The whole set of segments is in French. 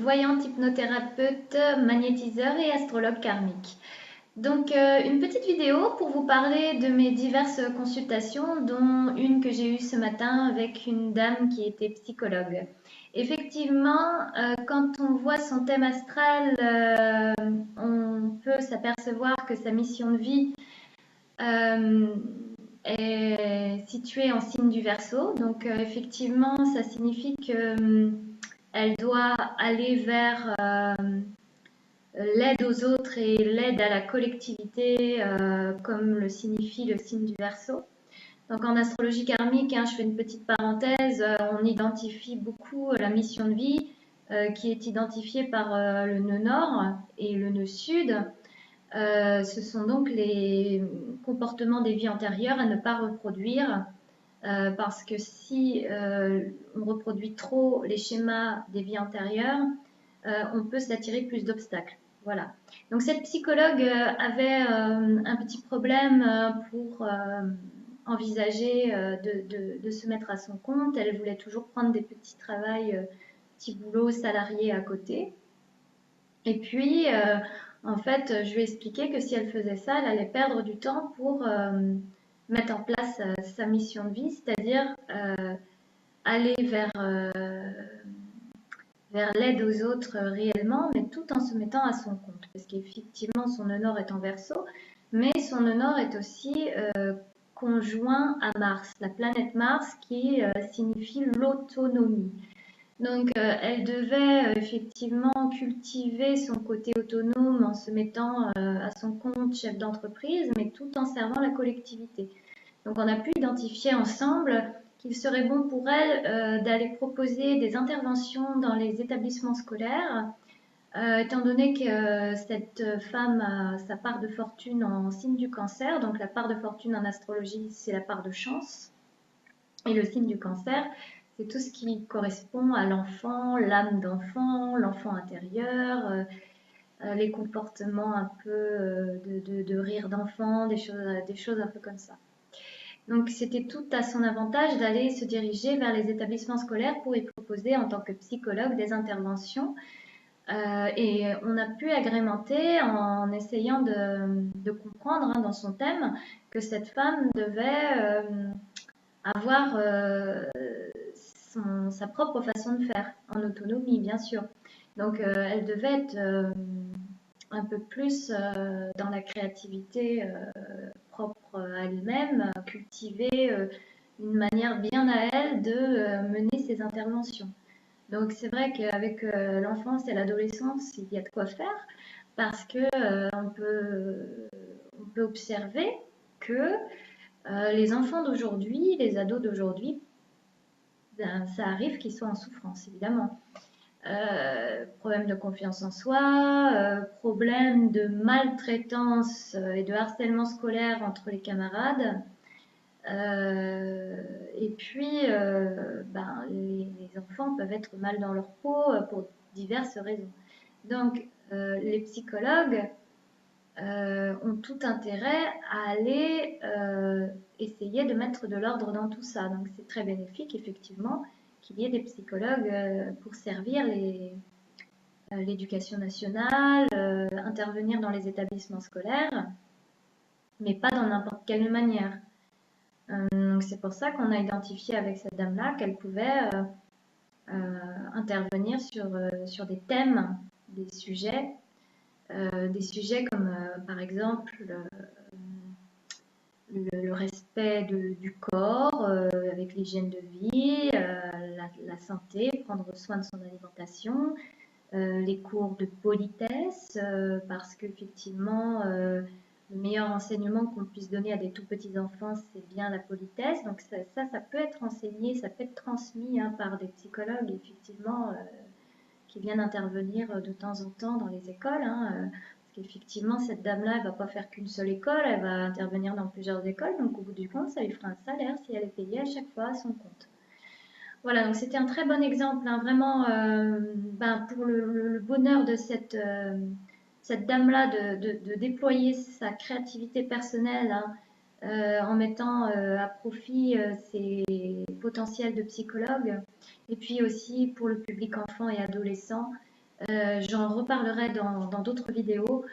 voyante, hypnothérapeute, magnétiseur et astrologue karmique. Donc une petite vidéo pour vous parler de mes diverses consultations, dont une que j'ai eue ce matin avec une dame qui était psychologue. Effectivement, quand on voit son thème astral, on peut s'apercevoir que sa mission de vie est située en signe du Verseau. Donc effectivement, ça signifie que elle doit aller vers l'aide aux autres et l'aide à la collectivité, comme le signifie le signe du Verseau. Donc en astrologie karmique, je fais une petite parenthèse, on identifie beaucoup la mission de vie qui est identifiée par le nœud nord et le nœud sud. Ce sont donc les comportements des vies antérieures à ne pas reproduire, parce que si on reproduit trop les schémas des vies antérieures, on peut s'attirer plus d'obstacles. Voilà. Donc cette psychologue avait un petit problème pour envisager de se mettre à son compte. Elle voulait toujours prendre des petits travails, petits boulots salariés à côté. Et puis, en fait, je lui ai expliqué que si elle faisait ça, elle allait perdre du temps pour mettre en place sa mission de vie, c'est-à-dire aller vers l'aide aux autres réellement, mais tout en se mettant à son compte. Parce qu'effectivement, son nœud nord est en Verseau, mais son nœud nord est aussi conjoint à Mars, la planète Mars qui signifie l'autonomie. Donc elle devait effectivement cultiver son côté autonome en se mettant à son compte chef d'entreprise, mais tout en servant la collectivité. Donc on a pu identifier ensemble qu'il serait bon pour elle d'aller proposer des interventions dans les établissements scolaires, étant donné que cette femme a sa part de fortune en signe du Cancer. Donc la part de fortune en astrologie, c'est la part de chance. Et le signe du Cancer, c'est tout ce qui correspond à l'enfant, l'âme d'enfant, l'enfant intérieur, les comportements un peu de rire d'enfant, des choses un peu comme ça. Donc c'était tout à son avantage d'aller se diriger vers les établissements scolaires pour y proposer en tant que psychologue des interventions. Et on a pu agrémenter en essayant de comprendre dans son thème que cette femme devait avoir sa propre façon de faire, en autonomie bien sûr. Donc elle devait être un peu plus dans la créativité propre à elle-même, cultiver une manière bien à elle de mener ses interventions. Donc c'est vrai qu'avec l'enfance et l'adolescence, il y a de quoi faire, parce que on peut observer que les enfants d'aujourd'hui, les ados d'aujourd'hui, ben, ça arrive qu'ils soient en souffrance, évidemment. Problème de confiance en soi, problème de maltraitance et de harcèlement scolaire entre les camarades. Et puis, ben, les enfants peuvent être mal dans leur peau pour diverses raisons. Donc, les psychologues ont tout intérêt à aller essayer de mettre de l'ordre dans tout ça. Donc c'est très bénéfique effectivement qu'il y ait des psychologues pour servir l'éducation nationale, intervenir dans les établissements scolaires, mais pas dans n'importe quelle manière. Donc c'est pour ça qu'on a identifié avec cette dame-là qu'elle pouvait intervenir sur des thèmes, des sujets comme par exemple le respect du corps avec l'hygiène de vie, la santé, prendre soin de son alimentation, les cours de politesse, parce qu'effectivement le meilleur enseignement qu'on puisse donner à des tout petits enfants, c'est bien la politesse. Donc ça peut être enseigné, ça peut être transmis par des psychologues effectivement qui viennent intervenir de temps en temps dans les écoles. Parce qu'effectivement, cette dame-là, elle ne va pas faire qu'une seule école, elle va intervenir dans plusieurs écoles. Donc au bout du compte, ça lui fera un salaire si elle est payée à chaque fois à son compte. Voilà, donc c'était un très bon exemple, vraiment, pour le bonheur de cette dame-là de déployer sa créativité personnelle en mettant à profit ses potentiels de psychologue. Et puis aussi pour le public enfant et adolescent, J'en reparlerai dans d'autres vidéos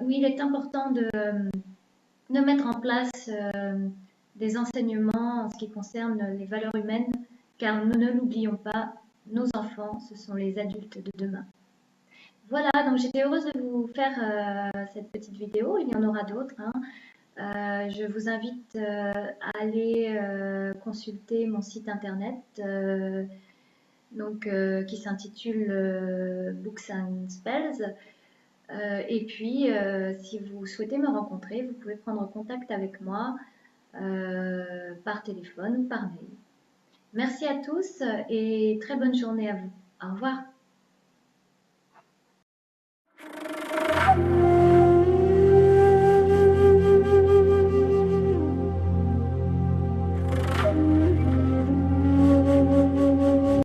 où il est important de mettre en place des enseignements en ce qui concerne les valeurs humaines, car nous ne l'oublions pas, nos enfants, ce sont les adultes de demain. Voilà, donc j'étais heureuse de vous faire cette petite vidéo, il y en aura d'autres, hein. Je vous invite à aller consulter mon site internet qui s'intitule Books and Spells. Et puis, si vous souhaitez me rencontrer, vous pouvez prendre contact avec moi par téléphone ou par mail. Merci à tous et très bonne journée à vous. Au revoir.